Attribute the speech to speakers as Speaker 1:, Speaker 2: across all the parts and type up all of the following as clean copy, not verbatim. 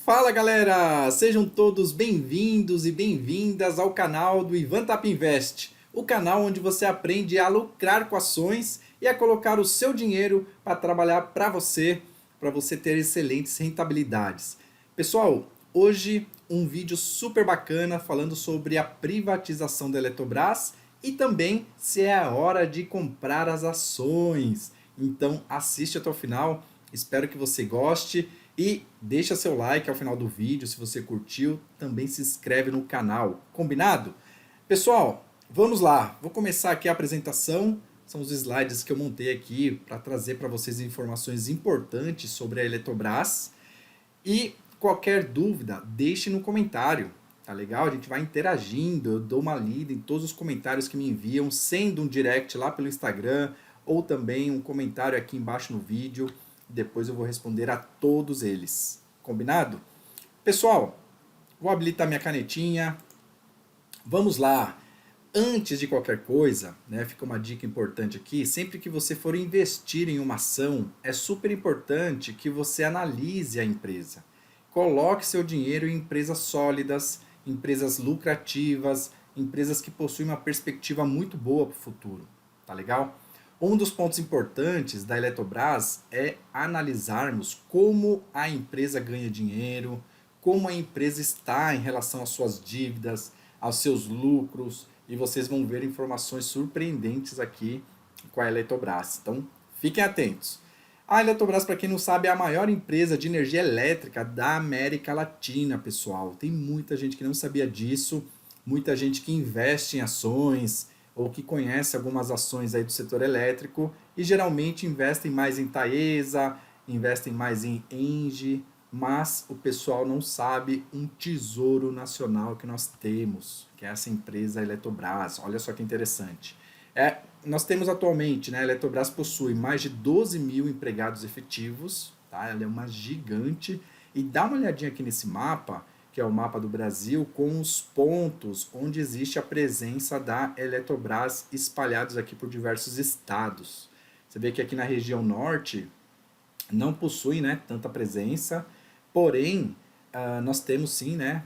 Speaker 1: Fala galera, sejam todos bem-vindos e bem-vindas ao canal do Ivan Tap Invest, o canal onde você aprende a lucrar com ações e a colocar o seu dinheiro para trabalhar para você ter excelentes rentabilidades. Pessoal, hoje um vídeo super bacana falando sobre a privatização da Eletrobras e também se é a hora de comprar as ações. Então assiste até o final, espero que você goste. E deixa seu like ao final do vídeo se você curtiu, também se inscreve no canal, combinado? Pessoal, vamos lá, vou começar aqui a apresentação, são os slides que eu montei aqui para trazer para vocês informações importantes sobre a Eletrobras. E qualquer dúvida, deixe no comentário, tá legal? A gente vai interagindo, eu dou uma lida em todos os comentários que me enviam, sendo um direct lá pelo Instagram, ou também um comentário aqui embaixo no vídeo. Depois eu vou responder a todos eles. Combinado? Pessoal, vou habilitar minha canetinha. Vamos lá. Antes de qualquer coisa, né, fica uma dica importante aqui. Sempre que você for investir em uma ação, é super importante que você analise a empresa. Coloque seu dinheiro em empresas sólidas, empresas lucrativas, empresas que possuem uma perspectiva muito boa para o futuro. Tá legal? Um dos pontos importantes da Eletrobras é analisarmos como a empresa ganha dinheiro, como a empresa está em relação às suas dívidas, aos seus lucros, e vocês vão ver informações surpreendentes aqui com a Eletrobras. Então, fiquem atentos. A Eletrobras, para quem não sabe, é a maior empresa de energia elétrica da América Latina, pessoal. Tem muita gente que não sabia disso, muita gente que investe em ações, ou que conhece algumas ações aí do setor elétrico e geralmente investem mais em Taesa, investem mais em Engie, mas o pessoal não sabe um tesouro nacional que nós temos, que é essa empresa Eletrobras. Olha só que interessante. Nós temos atualmente, né, a Eletrobras possui mais de 12 mil empregados efetivos, tá? Ela é uma gigante, e dá uma olhadinha aqui nesse mapa, que é o mapa do Brasil, com os pontos onde existe a presença da Eletrobras espalhados aqui por diversos estados. Você vê que aqui na região norte não possui, né, tanta presença, porém nós temos sim, né,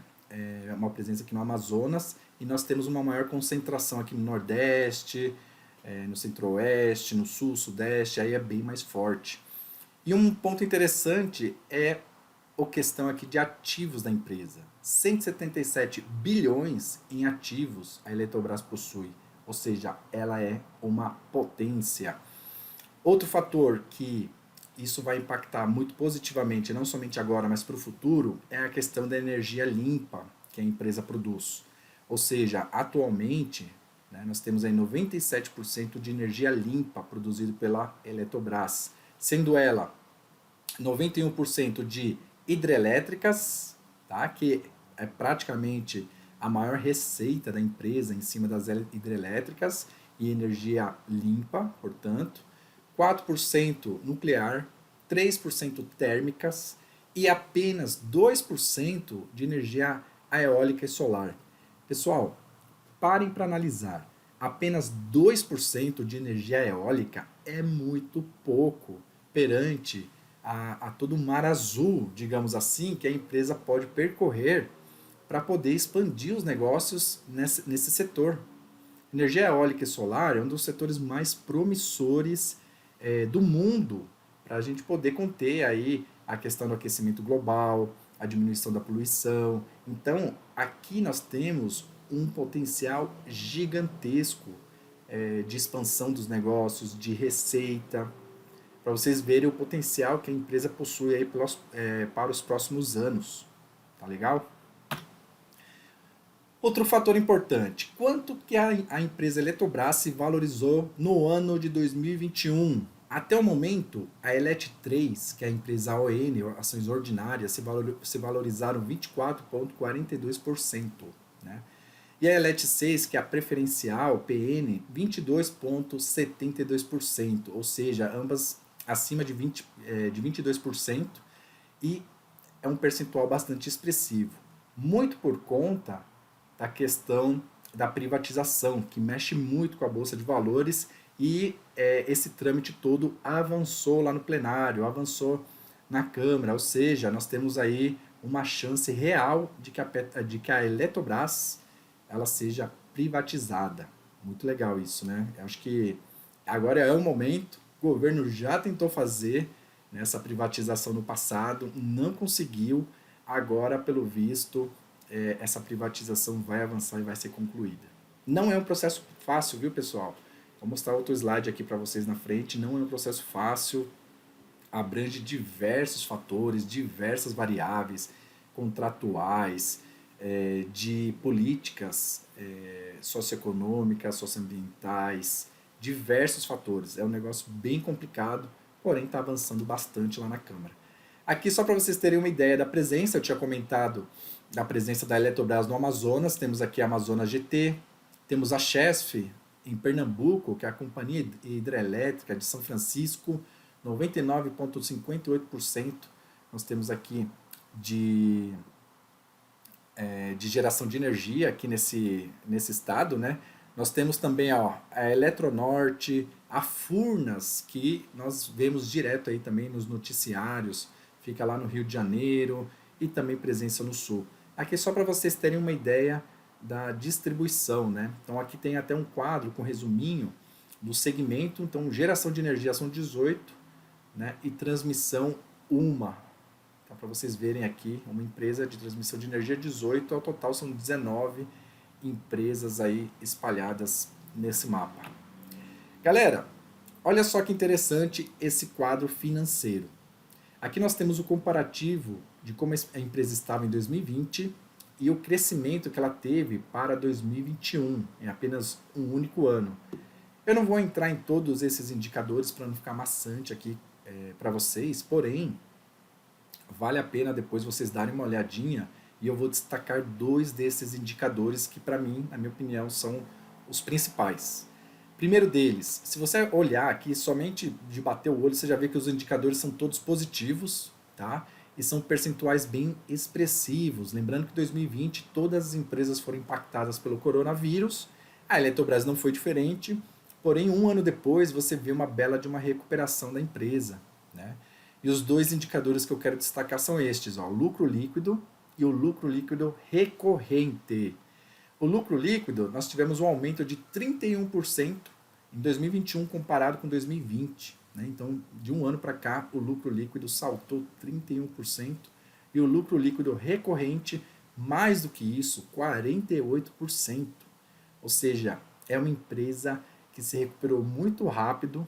Speaker 1: uma presença aqui no Amazonas, e nós temos uma maior concentração aqui no Nordeste, no Centro-Oeste, no Sul, Sudeste, aí é bem mais forte. E um ponto interessante é a questão aqui de ativos da empresa. 177 bilhões em ativos a Eletrobras possui, ou seja, ela é uma potência. Outro fator que isso vai impactar muito positivamente, não somente agora, mas para o futuro, é a questão da energia limpa que a empresa produz. Ou seja, atualmente, né, nós temos aí 97% de energia limpa produzido pela Eletrobras, sendo ela 91% de hidrelétricas, tá? Que é praticamente a maior receita da empresa em cima das hidrelétricas e energia limpa, portanto, 4% nuclear, 3% térmicas e apenas 2% de energia eólica e solar. Pessoal, parem para analisar. Apenas 2% de energia eólica é muito pouco perante a todo o mar azul, digamos assim, que a empresa pode percorrer para poder expandir os negócios nesse setor. Energia eólica e solar é um dos setores mais promissores do mundo para a gente poder conter aí a questão do aquecimento global, a diminuição da poluição. Então, aqui nós temos um potencial gigantesco de expansão dos negócios, de receita, para vocês verem o potencial que a empresa possui aí para os próximos anos. Tá legal? Outro fator importante, quanto que a empresa Eletrobras se valorizou no ano de 2021? Até o momento, a ELET3, que é a empresa ON, ações ordinárias, se valorizaram 24,42%. Né? E a ELET6, que é a preferencial, PN, 22,72%, ou seja, ambas acima de 22%, e é um percentual bastante expressivo. Muito por conta da questão da privatização, que mexe muito com a Bolsa de Valores, e esse trâmite todo avançou lá no plenário, avançou na Câmara, ou seja, nós temos aí uma chance real de que a Eletrobras ela seja privatizada. Muito legal isso, né? Eu acho que agora é o momento, o governo já tentou fazer essa privatização no passado, não conseguiu, agora, pelo visto, essa privatização vai avançar e vai ser concluída. Não é um processo fácil, viu, pessoal? Vou mostrar outro slide aqui para vocês na frente. Não é um processo fácil, abrange diversos fatores, diversas variáveis contratuais, de políticas socioeconômicas, socioambientais, diversos fatores. É um negócio bem complicado, porém está avançando bastante lá na Câmara. Aqui só para vocês terem uma ideia da presença, eu tinha comentado da presença da Eletrobras no Amazonas, temos aqui a Amazonas GT, temos a Chesf em Pernambuco, que é a Companhia Hidrelétrica de São Francisco, 99,58% nós temos aqui de geração de energia aqui nesse estado, né? Nós temos também a Eletronorte, a Furnas, que nós vemos direto aí também nos noticiários, fica lá no Rio de Janeiro e também presença no Sul. Aqui só para vocês terem uma ideia da distribuição, né? Então aqui tem até um quadro com resuminho do segmento, então geração de energia são 18, né? E transmissão uma. Então, para vocês verem aqui, uma empresa de transmissão de energia 18, ao total são 19 empresas aí espalhadas nesse mapa. Galera, olha só que interessante esse quadro financeiro. Aqui nós temos o comparativo de como a empresa estava em 2020 e o crescimento que ela teve para 2021, em apenas um único ano. Eu não vou entrar em todos esses indicadores para não ficar maçante aqui para vocês, porém, vale a pena depois vocês darem uma olhadinha e eu vou destacar dois desses indicadores que para mim, na minha opinião, são os principais. Primeiro deles, se você olhar aqui somente de bater o olho, você já vê que os indicadores são todos positivos, tá? E são percentuais bem expressivos. Lembrando que em 2020 todas as empresas foram impactadas pelo coronavírus, a Eletrobras não foi diferente, porém um ano depois você vê uma bela de uma recuperação da empresa, né? E os dois indicadores que eu quero destacar são estes, o lucro líquido e o lucro líquido recorrente. O lucro líquido, nós tivemos um aumento de 31% em 2021 comparado com 2020. Né? Então, de um ano para cá, o lucro líquido saltou 31%. E o lucro líquido recorrente, mais do que isso, 48%. Ou seja, é uma empresa que se recuperou muito rápido,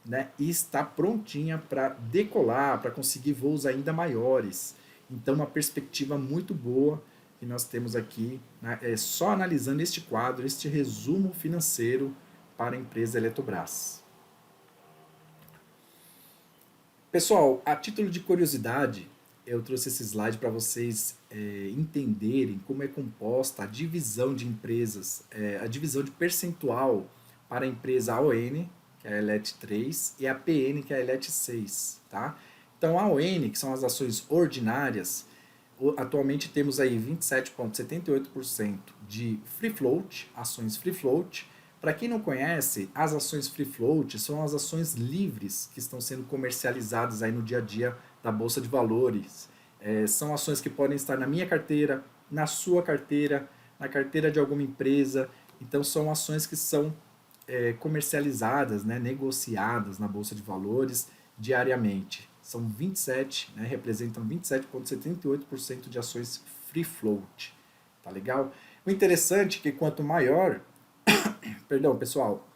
Speaker 1: né? E está prontinha para decolar, para conseguir voos ainda maiores. Então, uma perspectiva muito boa que nós temos aqui, né, só analisando este quadro, este resumo financeiro para a empresa Eletrobras. Pessoal, a título de curiosidade, eu trouxe esse slide para vocês entenderem como é composta a divisão de empresas, a divisão de percentual para a empresa AON, que é a ELET 3, e a PN, que é a ELET 6. Tá? Então, a AON, que são as ações ordinárias, atualmente temos aí 27,78% de free float, ações free float. Para quem não conhece, as ações free float são as ações livres que estão sendo comercializadas aí no dia a dia da Bolsa de Valores. São ações que podem estar na minha carteira, na sua carteira, na carteira de alguma empresa. Então são ações que são comercializadas, né, negociadas na Bolsa de Valores diariamente. São 27, né, representam 27,78% de ações free float. Tá legal? O interessante é que quanto maior, perdão, pessoal,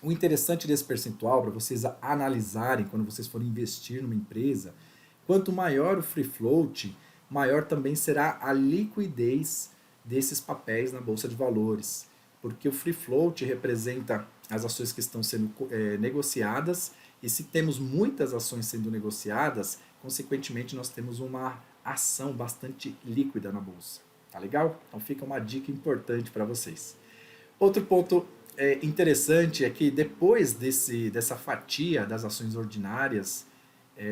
Speaker 1: o interessante desse percentual, para vocês analisarem quando vocês forem investir numa empresa, quanto maior o free float, maior também será a liquidez desses papéis na Bolsa de Valores. Porque o free float representa as ações que estão sendo negociadas, e se temos muitas ações sendo negociadas, consequentemente nós temos uma ação bastante líquida na bolsa. Tá legal? Então fica uma dica importante para vocês. Outro ponto interessante é que depois dessa fatia das ações ordinárias,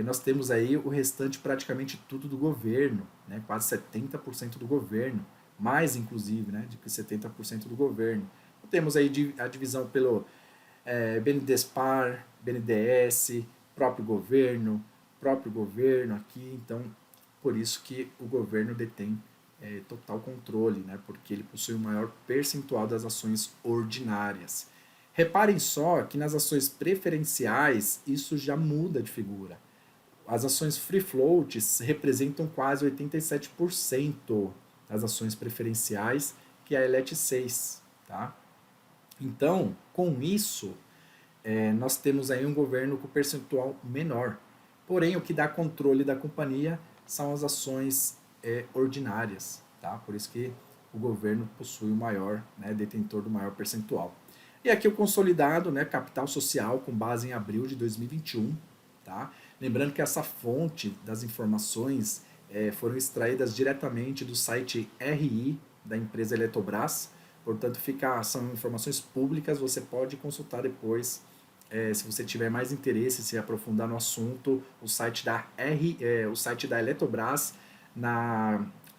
Speaker 1: nós temos aí o restante praticamente tudo do governo, né? Quase 70% do governo, mais inclusive, né? De 70% do governo. Temos aí a divisão pelo BNDESPAR, BNDES, próprio governo, próprio governo aqui, então por isso que o governo detém total controle, né? Porque ele possui o maior percentual das ações ordinárias. Reparem só que nas ações preferenciais isso já muda de figura. As ações free floats representam quase 87% das ações preferenciais, que é a LET6. Tá? Então, com isso, nós temos aí um governo com percentual menor. Porém, o que dá controle da companhia são as ações ordinárias. Tá? Por isso que o governo possui o maior, né, detentor do maior percentual. E aqui o consolidado, né, capital social, com base em abril de 2021. Tá? Lembrando que essa fonte das informações foram extraídas diretamente do site RI da empresa Eletrobras, portanto são informações públicas, você pode consultar depois, se você tiver mais interesse, se aprofundar no assunto, o site da Eletrobras,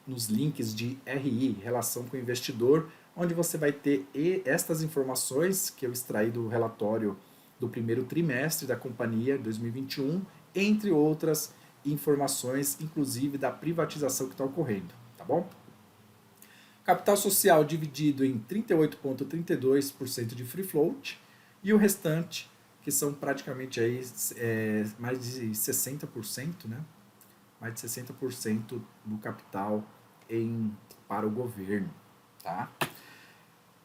Speaker 1: nos links de RI, Relação com o Investidor, onde você vai ter estas informações que eu extraí do relatório do primeiro trimestre da companhia 2021, entre outras informações, inclusive da privatização que está ocorrendo, tá bom? Capital social dividido em 38,32% de free float e o restante, que são praticamente aí, mais de 60%, né? Mais de 60% do capital para o governo, tá?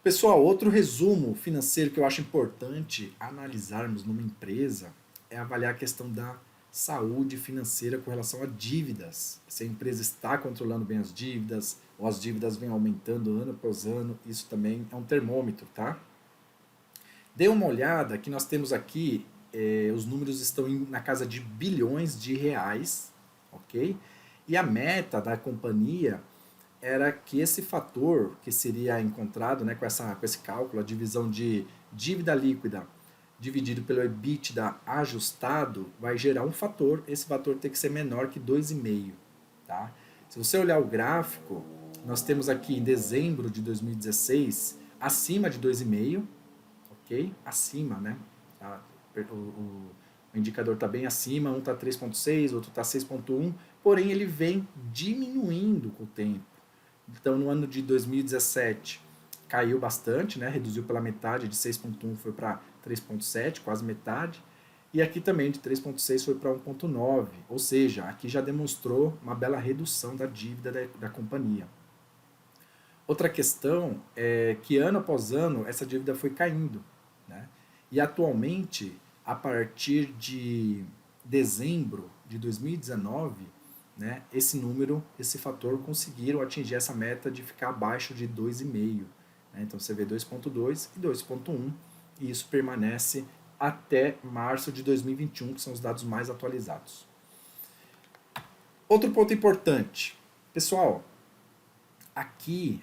Speaker 1: Pessoal, outro resumo financeiro que eu acho importante analisarmos numa empresa é avaliar a questão da saúde financeira com relação a dívidas. Se a empresa está controlando bem as dívidas, ou as dívidas vêm aumentando ano após ano, isso também é um termômetro, tá? Dê uma olhada que nós temos aqui, os números estão na casa de bilhões de reais, ok? E a meta da companhia era que esse fator que seria encontrado, né, com esse cálculo, a divisão de dívida líquida dividido pelo EBITDA ajustado, vai gerar um fator, esse fator tem que ser menor que 2,5. Tá? Se você olhar o gráfico, nós temos aqui em dezembro de 2016, acima de 2,5, ok? Acima, né? Tá? O indicador está bem acima, um está 3,6, outro está 6,1, porém ele vem diminuindo com o tempo. Então, no ano de 2017, caiu bastante, né? Reduziu pela metade, de 6,1 foi para 3,7, quase metade. E aqui também, de 3,6 foi para 1,9. Ou seja, aqui já demonstrou uma bela redução da dívida da companhia. Outra questão é que ano após ano essa dívida foi caindo, né? E atualmente, a partir de dezembro de 2019, né, esse fator conseguiram atingir essa meta de ficar abaixo de 2,5. Né? Então você vê 2,2 e 2,1 e isso permanece até março de 2021, que são os dados mais atualizados. Outro ponto importante, pessoal, aqui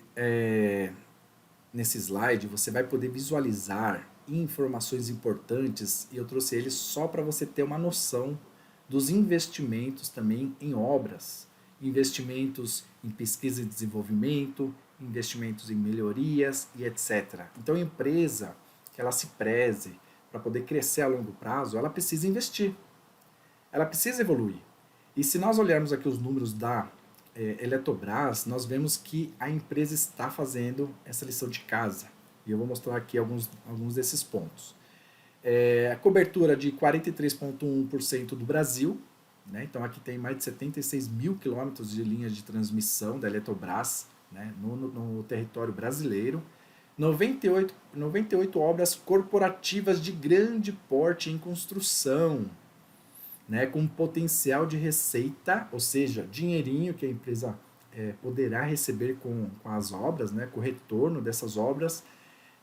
Speaker 1: nesse slide você vai poder visualizar informações importantes e eu trouxe eles só para você ter uma noção dos investimentos também em obras, investimentos em pesquisa e desenvolvimento, investimentos em melhorias e etc. Então a empresa que ela se preze para poder crescer a longo prazo, ela precisa investir, ela precisa evoluir. E se nós olharmos aqui os números da Eletrobras, nós vemos que a empresa está fazendo essa lição de casa. E eu vou mostrar aqui alguns desses pontos. A cobertura de 43,1% do Brasil, né? Então aqui tem mais de 76 mil quilômetros de linhas de transmissão da Eletrobras, né? no território brasileiro, 98 obras corporativas de grande porte em construção, né? Com potencial de receita, ou seja, dinheirinho que a empresa poderá receber com as obras, né? Com o retorno dessas obras,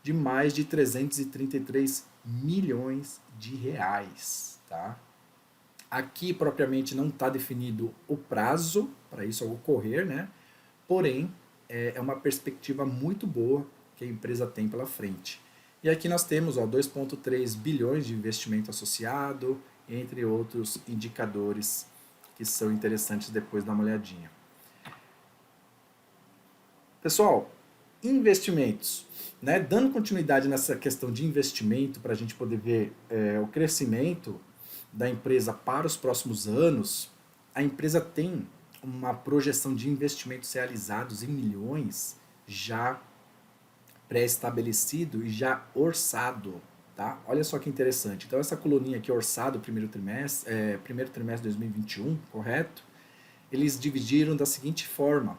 Speaker 1: de mais de 333 milhões de reais. Tá? Aqui, propriamente, não está definido o prazo para isso ocorrer, né? Porém, é uma perspectiva muito boa que a empresa tem pela frente. E aqui nós temos 2,3 bilhões de investimento associado, entre outros indicadores que são interessantes depois dar uma olhadinha. Pessoal, investimentos. Né? Dando continuidade nessa questão de investimento para a gente poder ver o crescimento, da empresa para os próximos anos, a empresa tem uma projeção de investimentos realizados em milhões já pré-estabelecido e já orçado. Tá? Olha só que interessante. Então, essa coluninha aqui, orçado, primeiro trimestre de 2021, correto? Eles dividiram da seguinte forma.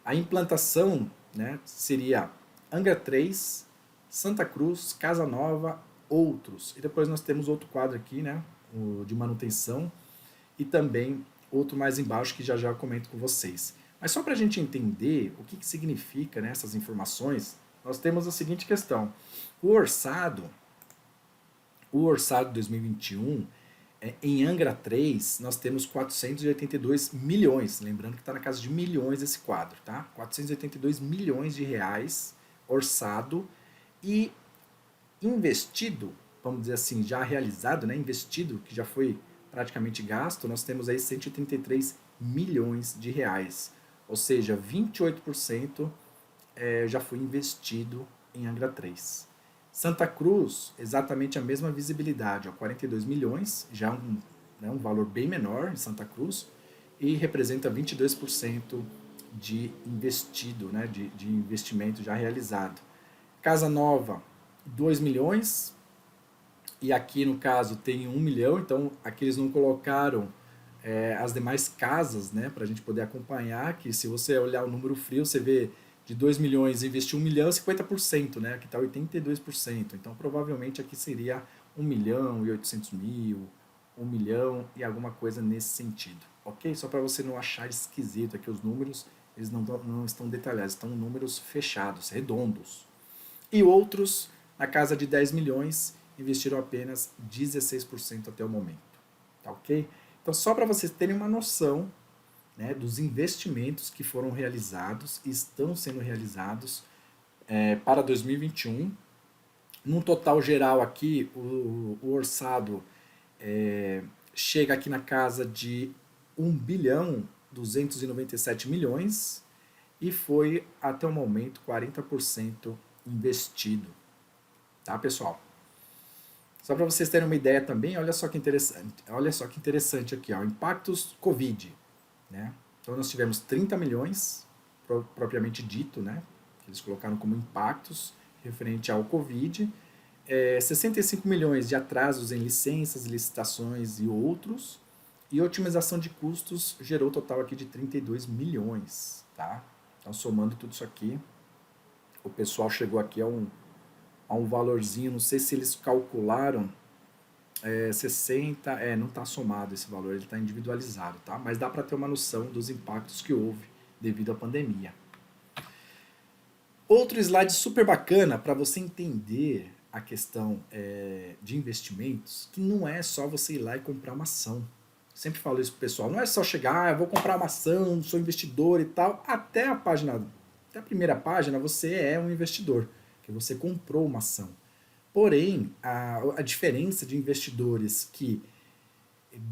Speaker 1: A implantação, né, seria Angra 3, Santa Cruz, Casa Nova, outros. E depois nós temos outro quadro aqui, né, o de manutenção, e também outro mais embaixo que já já eu comento com vocês. Mas só para a gente entender o que significa, né, essas informações, nós temos a seguinte questão. O orçado de 2021, em Angra 3, nós temos 482 milhões. Lembrando que está na casa de milhões esse quadro, tá? 482 milhões de reais orçado e investido, vamos dizer assim, já realizado, né? Investido, que já foi praticamente gasto, nós temos aí 183 milhões de reais. Ou seja, 28% já foi investido em Angra 3. Santa Cruz, exatamente a mesma visibilidade, ó, 42 milhões, já um valor bem menor em Santa Cruz, e representa 22% de investido, né, de investimento já realizado. Casa Nova, 2 milhões, e aqui no caso tem 1 milhão, então aqui eles não colocaram as demais casas, né, para a gente poder acompanhar, que se você olhar o número frio, você vê de 2 milhões investir 1 milhão, 50%, né? Aqui está 82%. Então, provavelmente aqui seria 1 milhão e 800 mil, 1 milhão e alguma coisa nesse sentido. Ok? Só para você não achar esquisito aqui os números, eles não estão detalhados, estão números fechados, redondos. E outros, na casa de 10 milhões, investiram apenas 16% até o momento. Tá ok? Então, só para vocês terem uma noção, né, dos investimentos que foram realizados e estão sendo realizados para 2021. Num total geral aqui, o orçado chega aqui na casa de 1 bilhão 297 milhões e foi, até o momento, 40% investido. Tá, pessoal? Só para vocês terem uma ideia também, olha só que interessante aqui, ó, impactos Covid. Né? Então nós tivemos 30 milhões, propriamente dito, né? Que eles colocaram como impactos referente ao Covid, 65 milhões de atrasos em licenças, licitações e outros, e otimização de custos gerou um total aqui de 32 milhões. Tá? Então somando tudo isso aqui, o pessoal chegou aqui a um valorzinho, não sei se eles calcularam 60, não está somado esse valor, ele está individualizado, tá? Mas dá para ter uma noção dos impactos que houve devido à pandemia. Outro slide super bacana para você entender a questão de investimentos, que não é só você ir lá e comprar uma ação. Sempre falo isso pro pessoal, não é só chegar, eu vou comprar uma ação, sou investidor e tal, até a primeira página você é um investidor, que você comprou uma ação. Porém, a diferença de investidores que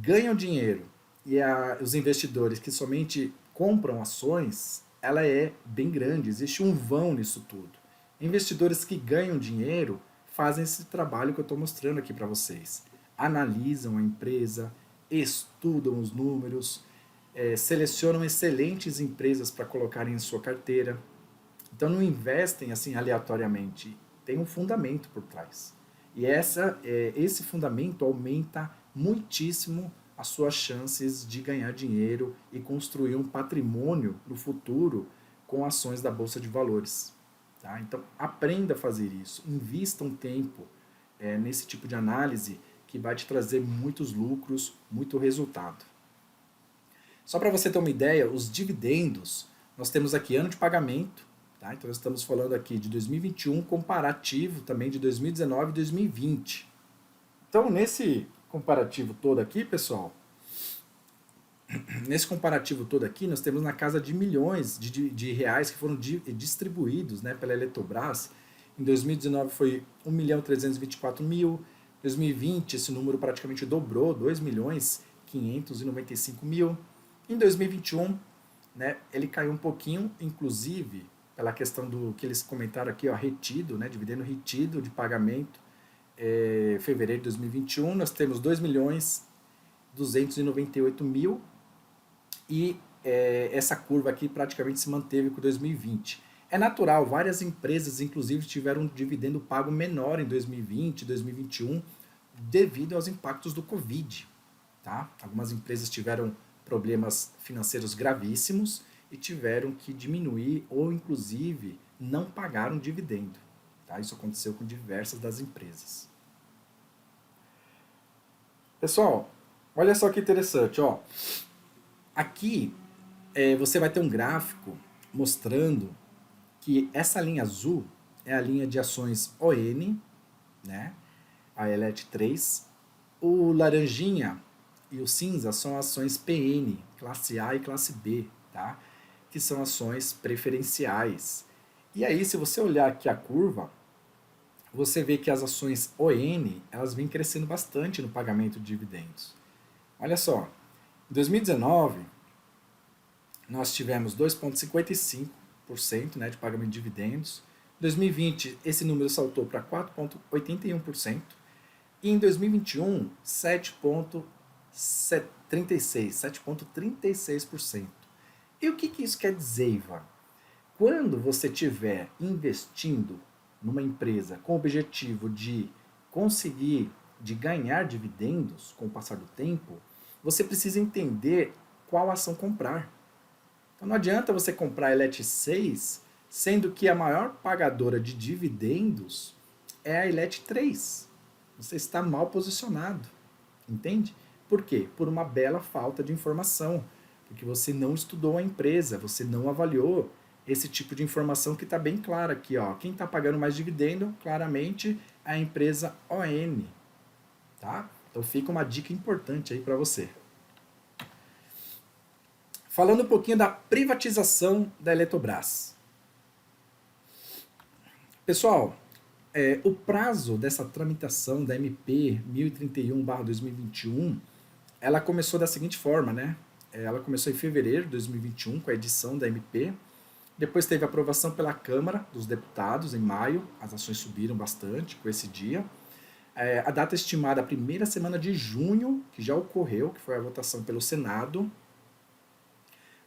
Speaker 1: ganham dinheiro e os investidores que somente compram ações, ela é bem grande, existe um vão nisso tudo. Investidores que ganham dinheiro fazem esse trabalho que eu estou mostrando aqui para vocês. Analisam a empresa, estudam os números, selecionam excelentes empresas para colocarem em sua carteira. Então não investem assim aleatoriamente, tem um fundamento por trás. E esse fundamento aumenta muitíssimo as suas chances de ganhar dinheiro e construir um patrimônio no futuro com ações da Bolsa de Valores. Tá? Então aprenda a fazer isso, invista um tempo nesse tipo de análise que vai te trazer muitos lucros, muito resultado. Só para você ter uma ideia, os dividendos, nós temos aqui ano de pagamento, tá? Então nós estamos falando aqui de 2021 comparativo também de 2019 e 2020. Então nesse comparativo todo aqui, pessoal, nós temos na casa de milhões de reais que foram distribuídos, né, pela Eletrobras. Em 2019 foi 1.324.000, 2020 esse número praticamente dobrou, 2.595.000. Em 2021, né, ele caiu um pouquinho, inclusive pela questão do que eles comentaram aqui, ó, retido, né, dividendo retido de pagamento, fevereiro de 2021, nós temos 2 milhões 298 mil e essa curva aqui praticamente se manteve com 2020. É natural, várias empresas inclusive tiveram um dividendo pago menor em 2020, 2021, devido aos impactos do Covid. Tá? Algumas empresas tiveram problemas financeiros gravíssimos e tiveram que diminuir ou inclusive não pagaram dividendo. Tá? Isso aconteceu com diversas das empresas. Pessoal, olha só que interessante, ó. Aqui você vai ter um gráfico mostrando que essa linha azul é a linha de ações ON, né? A ELET3. O laranjinha e o cinza são ações PN, classe A e classe B, tá? Que são ações preferenciais. E aí, se você olhar aqui a curva, você vê que as ações ON, elas vêm crescendo bastante no pagamento de dividendos. Olha só, em 2019, nós tivemos 2,55%, né, de pagamento de dividendos. Em 2020, esse número saltou para 4,81%. E em 2021, 7,36%. E o que isso quer dizer, Ivan? Quando você estiver investindo numa empresa com o objetivo de conseguir, de ganhar dividendos com o passar do tempo, você precisa entender qual ação comprar. Então não adianta você comprar a ELET6, sendo que a maior pagadora de dividendos é a ELET3. Você está mal posicionado, entende? Por quê? Por uma bela falta de informação, porque você não estudou a empresa, você não avaliou esse tipo de informação que está bem clara aqui, ó. Quem está pagando mais dividendo, claramente, é a empresa ON, tá? Então fica uma dica importante aí para você. Falando um pouquinho da privatização da Eletrobras. Pessoal, o prazo dessa tramitação da MP 1031/2021, ela começou da seguinte forma, né? Ela começou em fevereiro de 2021 com a edição da MP. Depois teve aprovação pela Câmara dos Deputados em maio. As ações subiram bastante com esse dia. A data estimada, a primeira semana de junho, que já ocorreu, que foi a votação pelo Senado.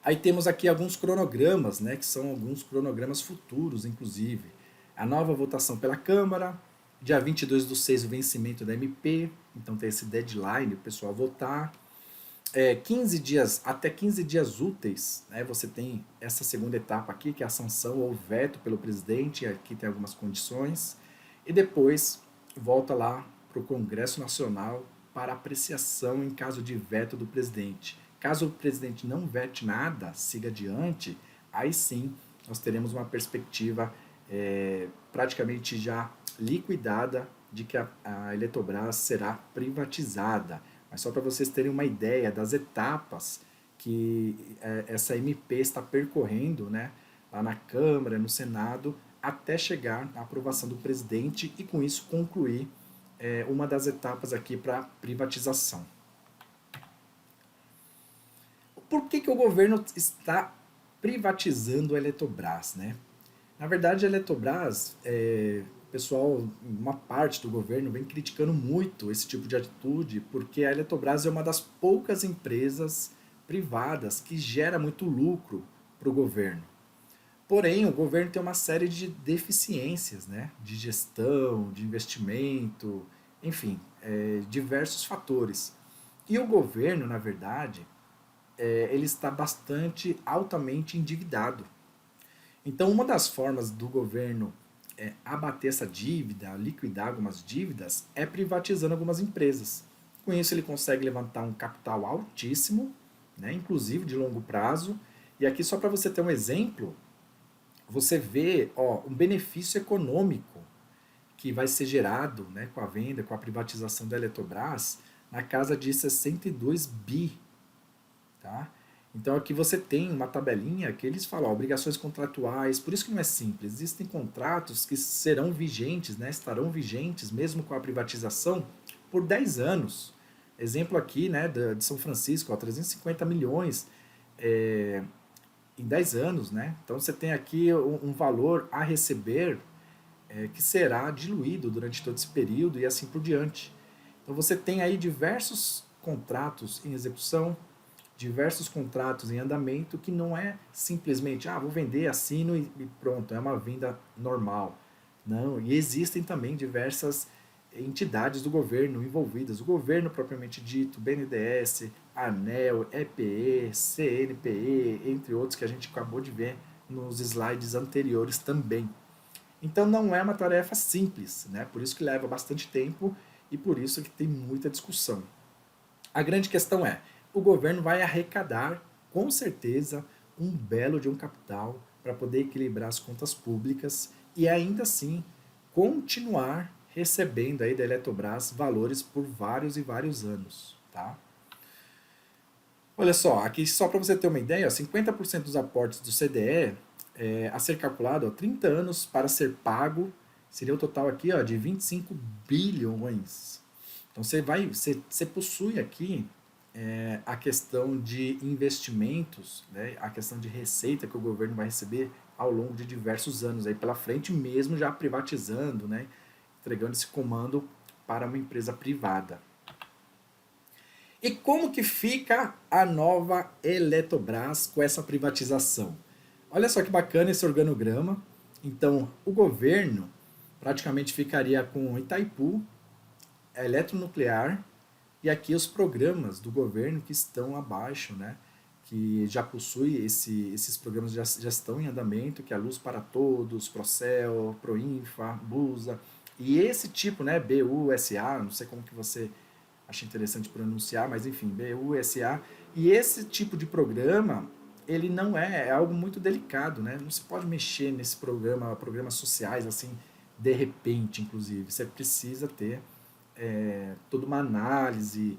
Speaker 1: Aí temos aqui alguns cronogramas, né, que são alguns cronogramas futuros, inclusive. A nova votação pela Câmara, dia 22/6 o vencimento da MP, então tem esse deadline, o pessoal votar. 15 dias, até 15 dias úteis, né, você tem essa segunda etapa aqui, que é a sanção ou veto pelo presidente, aqui tem algumas condições, e depois volta lá para o Congresso Nacional para apreciação em caso de veto do presidente. Caso o presidente não vete nada, siga adiante, aí sim nós teremos uma perspectiva praticamente já liquidada de que a Eletrobras será privatizada. Mas só para vocês terem uma ideia das etapas que essa MP está percorrendo, né, lá na Câmara, no Senado, até chegar à aprovação do presidente e com isso concluir uma das etapas aqui para privatização. Por que o governo está privatizando a Eletrobras, né? Na verdade, a Eletrobras, pessoal, uma parte do governo vem criticando muito esse tipo de atitude, porque a Eletrobras é uma das poucas empresas privadas que gera muito lucro para o governo. Porém, o governo tem uma série de deficiências, né? De gestão, de investimento, enfim, diversos fatores. E o governo, na verdade, ele está bastante altamente endividado. Então, uma das formas do governo abater essa dívida, liquidar algumas dívidas, é privatizando algumas empresas. Com isso, ele consegue levantar um capital altíssimo, né, inclusive de longo prazo. E aqui, só para você ter um exemplo, você vê um benefício econômico que vai ser gerado, né, com a venda, com a privatização da Eletrobras, na casa de 62 bi. Tá? Então aqui você tem uma tabelinha que eles falam, obrigações contratuais, por isso que não é simples, existem contratos que serão vigentes, né, estarão vigentes mesmo com a privatização por 10 anos. Exemplo aqui, né, de São Francisco, 350 milhões em 10 anos. Né? Então você tem aqui um valor a receber que será diluído durante todo esse período e assim por diante. Então você tem aí diversos contratos em execução, diversos contratos em andamento, que não é simplesmente, vou vender, assino e pronto, é uma venda normal. Não, e existem também diversas entidades do governo envolvidas, o governo propriamente dito, BNDES, ANEEL, EPE, CNPE, entre outros que a gente acabou de ver nos slides anteriores também. Então não é uma tarefa simples, né? Por isso que leva bastante tempo e por isso que tem muita discussão. A grande questão é, o governo vai arrecadar, com certeza, um belo de um capital para poder equilibrar as contas públicas e ainda assim continuar recebendo aí da Eletrobras valores por vários e vários anos, tá? Olha só, aqui só para você ter uma ideia, 50% dos aportes do CDE a ser calculado, 30 anos para ser pago, seria o total aqui de 25 bilhões. Então você possui aqui a questão de investimentos, né, a questão de receita que o governo vai receber ao longo de diversos anos aí pela frente, mesmo já privatizando, né, entregando esse comando para uma empresa privada. E como que fica a nova Eletrobras com essa privatização? Olha só que bacana esse organograma. Então, o governo praticamente ficaria com Itaipu, a Eletronuclear, e aqui os programas do governo que estão abaixo, né? Que já possui esses programas já estão em andamento, que é a Luz para Todos, Procel, Proinfa, Busa, e esse tipo, né, BUSA, não sei como que você acha interessante pronunciar, mas enfim, BUSA, e esse tipo de programa, ele não é algo muito delicado, né? Não se pode mexer nesse programa, programas sociais, assim, de repente, inclusive. Você precisa ter toda uma análise,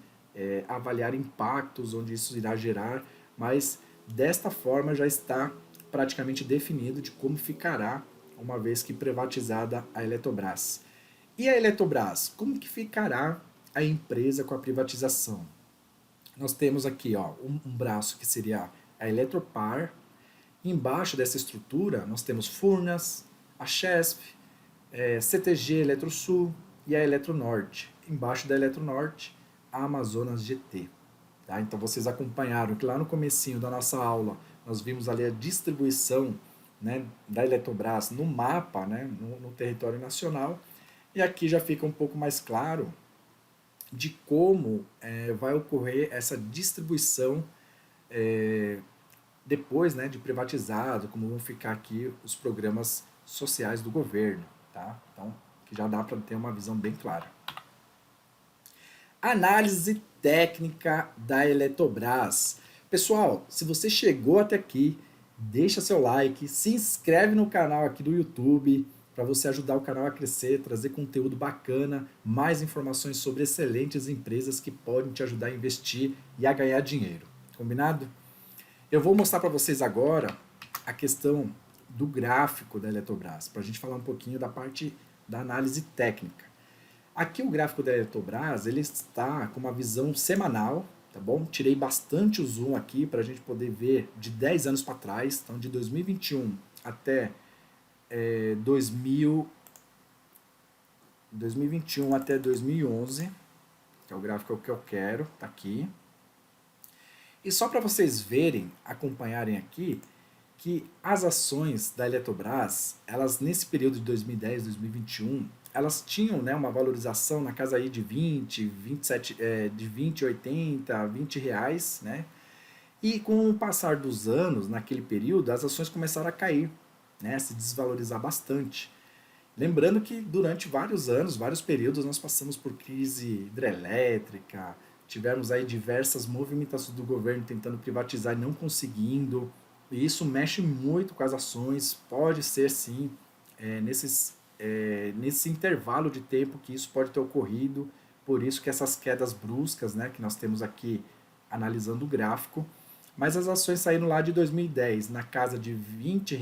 Speaker 1: avaliar impactos onde isso irá gerar, mas desta forma já está praticamente definido de como ficará uma vez que privatizada a Eletrobras. E a Eletrobras, como que ficará a empresa com a privatização? Nós temos aqui um braço que seria a Eletropar. Embaixo dessa estrutura nós temos Furnas, a Chesf, CTG Eletrosul e a Eletronorte. Embaixo da Eletronorte, a Amazonas GT. Tá? Então vocês acompanharam que lá no comecinho da nossa aula nós vimos ali a distribuição, né, da Eletrobras no mapa, né, no território nacional, e aqui já fica um pouco mais claro de como vai ocorrer essa distribuição depois, né, de privatizado, como vão ficar aqui os programas sociais do governo. Tá? Então, que já dá para ter uma visão bem clara. Análise técnica da Eletrobras. Pessoal, se você chegou até aqui, deixa seu like, se inscreve no canal aqui do YouTube para você ajudar o canal a crescer, trazer conteúdo bacana, mais informações sobre excelentes empresas que podem te ajudar a investir e a ganhar dinheiro. Combinado? Eu vou mostrar para vocês agora a questão do gráfico da Eletrobras, para a gente falar um pouquinho da parte da análise técnica. Aqui o gráfico da Eletrobras, ele está com uma visão semanal, tá bom? Tirei bastante o zoom aqui para a gente poder ver de 10 anos para trás, então de 2021 até 2021 até 2011, que é o gráfico que eu quero, tá aqui. E só para vocês verem, acompanharem aqui, que as ações da Eletrobras, elas nesse período de 2010, 2021, elas tinham, né, uma valorização na casa aí de 20, 27, de 20, 80, 20 reais, né? E com o passar dos anos, naquele período, as ações começaram a cair, né, a se desvalorizar bastante. Lembrando que durante vários anos, vários períodos, nós passamos por crise hidrelétrica, tivemos aí diversas movimentações do governo tentando privatizar e não conseguindo, e isso mexe muito com as ações, pode ser sim, nesse intervalo de tempo que isso pode ter ocorrido, por isso que essas quedas bruscas, né, que nós temos aqui analisando o gráfico, mas as ações saíram lá de 2010 na casa de R$ 20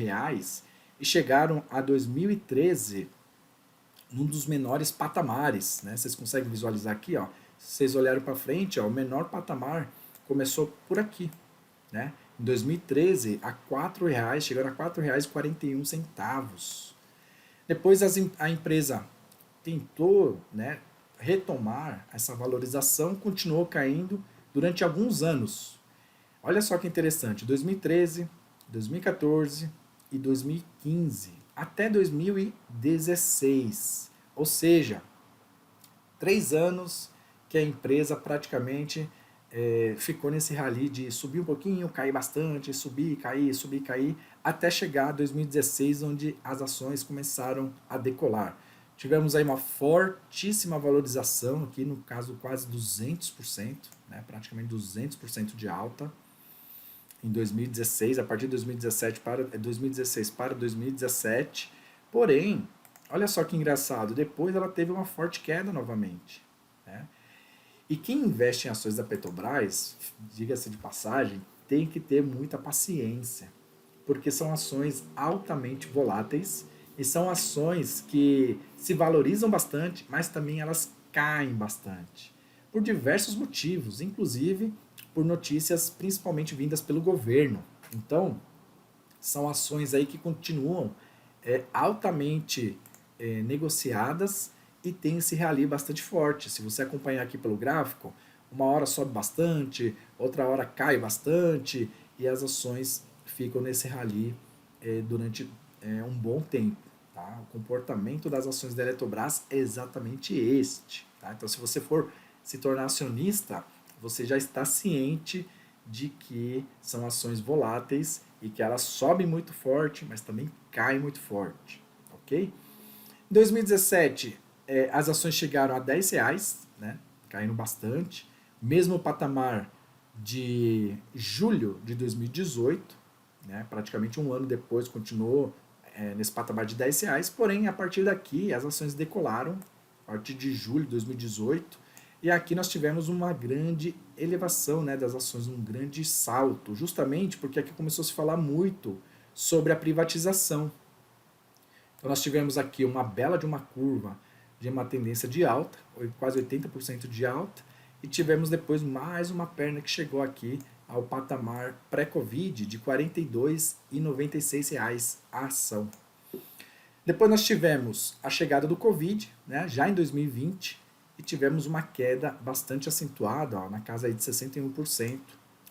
Speaker 1: e chegaram a 2013 num dos menores patamares, né? Vocês conseguem visualizar aqui, ó. Se vocês olharem para frente, ó, o menor patamar começou por aqui, né? Em 2013 a R$ 4, chegando a R$ 4,41. Depois a empresa tentou, né, retomar essa valorização, continuou caindo durante alguns anos. Olha só que interessante, 2013, 2014 e 2015, até 2016. Ou seja, 3 anos que a empresa praticamente ficou nesse rally de subir um pouquinho, cair bastante, subir, cair, até chegar a 2016, onde as ações começaram a decolar. Tivemos aí uma fortíssima valorização, aqui no caso quase 200%, né, praticamente 200% de alta em 2016, a partir de 2016 para 2017. Porém, olha só que engraçado, depois ela teve uma forte queda novamente, né? E quem investe em ações da Petrobras, diga-se de passagem, tem que ter muita paciência, porque são ações altamente voláteis e são ações que se valorizam bastante, mas também elas caem bastante, por diversos motivos, inclusive por notícias principalmente vindas pelo governo. Então, são ações aí que continuam altamente negociadas e tem esse rally bastante forte. Se você acompanhar aqui pelo gráfico, uma hora sobe bastante, outra hora cai bastante e as ações ficam nesse rally durante um bom tempo. Tá? O comportamento das ações da Eletrobras é exatamente este. Tá? Então, se você for se tornar acionista, você já está ciente de que são ações voláteis e que elas sobem muito forte, mas também caem muito forte. Ok? Em 2017, as ações chegaram a R$ 10, né? Caindo bastante. Mesmo patamar de julho de 2018, né? Praticamente um ano depois continuou nesse patamar de R$ 10, porém a partir daqui as ações decolaram, a partir de julho de 2018, e aqui nós tivemos uma grande elevação, né, das ações, um grande salto, justamente porque aqui começou a se falar muito sobre a privatização. Então nós tivemos aqui uma bela de uma curva de uma tendência de alta, quase 80% de alta, e tivemos depois mais uma perna que chegou aqui ao patamar pré-Covid de R$ 42,96 a ação. Depois nós tivemos a chegada do Covid, né, já em 2020, e tivemos uma queda bastante acentuada, ó, na casa aí de 61%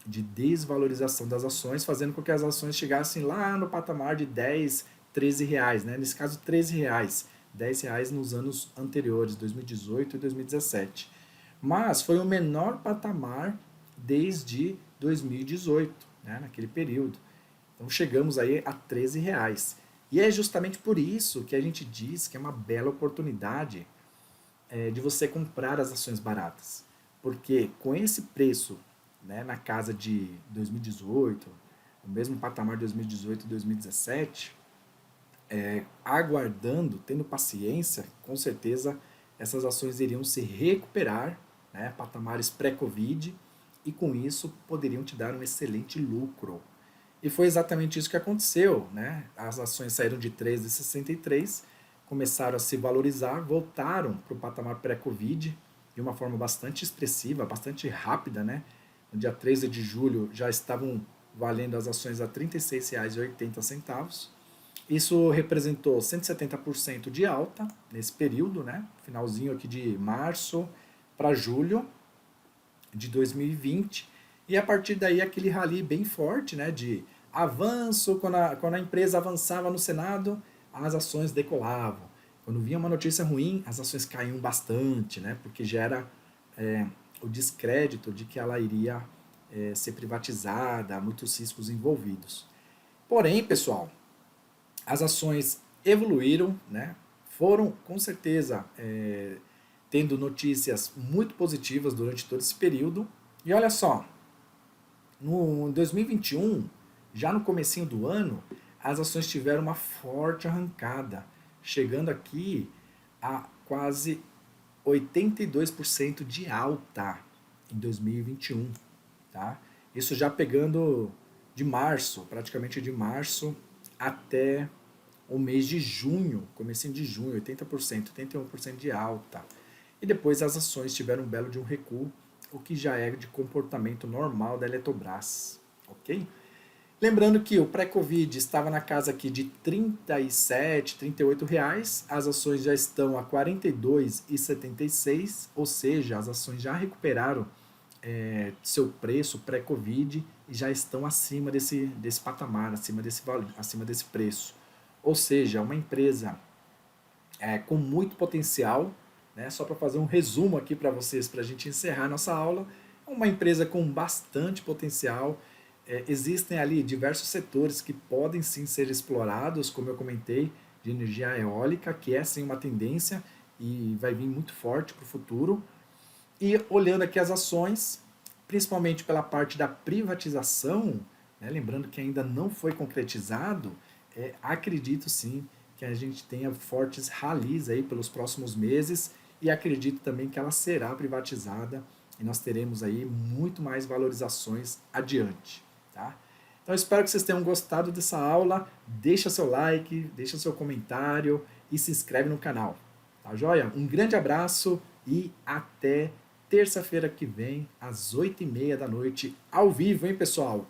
Speaker 1: de desvalorização das ações, fazendo com que as ações chegassem lá no patamar de 10, 13 reais, né? Nesse caso 13 reais, 10 reais nos anos anteriores, 2018 e 2017. Mas foi o menor patamar desde 2018, né? Naquele período. Então chegamos aí a 13 reais. E é justamente por isso que a gente diz que é uma bela oportunidade de você comprar as ações baratas. Porque com esse preço, né, na casa de 2018, o mesmo patamar de 2018 e 2017, aguardando, tendo paciência, com certeza essas ações iriam se recuperar, né, patamares pré-Covid, e com isso poderiam te dar um excelente lucro. E foi exatamente isso que aconteceu, né? As ações saíram de 3,63, começaram a se valorizar, voltaram para o patamar pré-Covid de uma forma bastante expressiva, bastante rápida, né? No dia 13 de julho já estavam valendo as ações a R$ 36,80. Isso representou 170% de alta nesse período, né? Finalzinho aqui de março para julho de 2020. E a partir daí aquele rally bem forte, né, de avanço, quando a empresa avançava no Senado, as ações decolavam. Quando vinha uma notícia ruim, as ações caíam bastante, né, porque gera o descrédito de que ela iria ser privatizada, muitos riscos envolvidos. Porém, pessoal, as ações evoluíram, né, foram com certeza tendo notícias muito positivas durante todo esse período. E olha só, no 2021, já no comecinho do ano, as ações tiveram uma forte arrancada, chegando aqui a quase 82% de alta em 2021. Tá? Isso já pegando de março, praticamente de março até o mês de junho, comecinho de junho, 80%, 81% de alta. E depois as ações tiveram um belo de um recuo, o que já é de comportamento normal da Eletrobras, ok? Lembrando que o pré-Covid estava na casa aqui de R$ 37, R$ 38, as ações já estão a R$ 42,76, ou seja, as ações já recuperaram seu preço pré-Covid e já estão acima desse patamar, acima desse preço. Ou seja, uma empresa com muito potencial, né? Só para fazer um resumo aqui para vocês, para a gente encerrar nossa aula, uma empresa com bastante potencial. Existem ali diversos setores que podem sim ser explorados, como eu comentei, de energia eólica, que é sim uma tendência e vai vir muito forte para o futuro. E olhando aqui as ações, principalmente pela parte da privatização, né, lembrando que ainda não foi concretizado, acredito sim que a gente tenha fortes ralis aí pelos próximos meses e acredito também que ela será privatizada e nós teremos aí muito mais valorizações adiante. Tá? Então espero que vocês tenham gostado dessa aula, deixa seu like, deixa seu comentário e se inscreve no canal. Tá joia? Um grande abraço e até terça-feira que vem, às 8h30 da noite, ao vivo, hein, pessoal?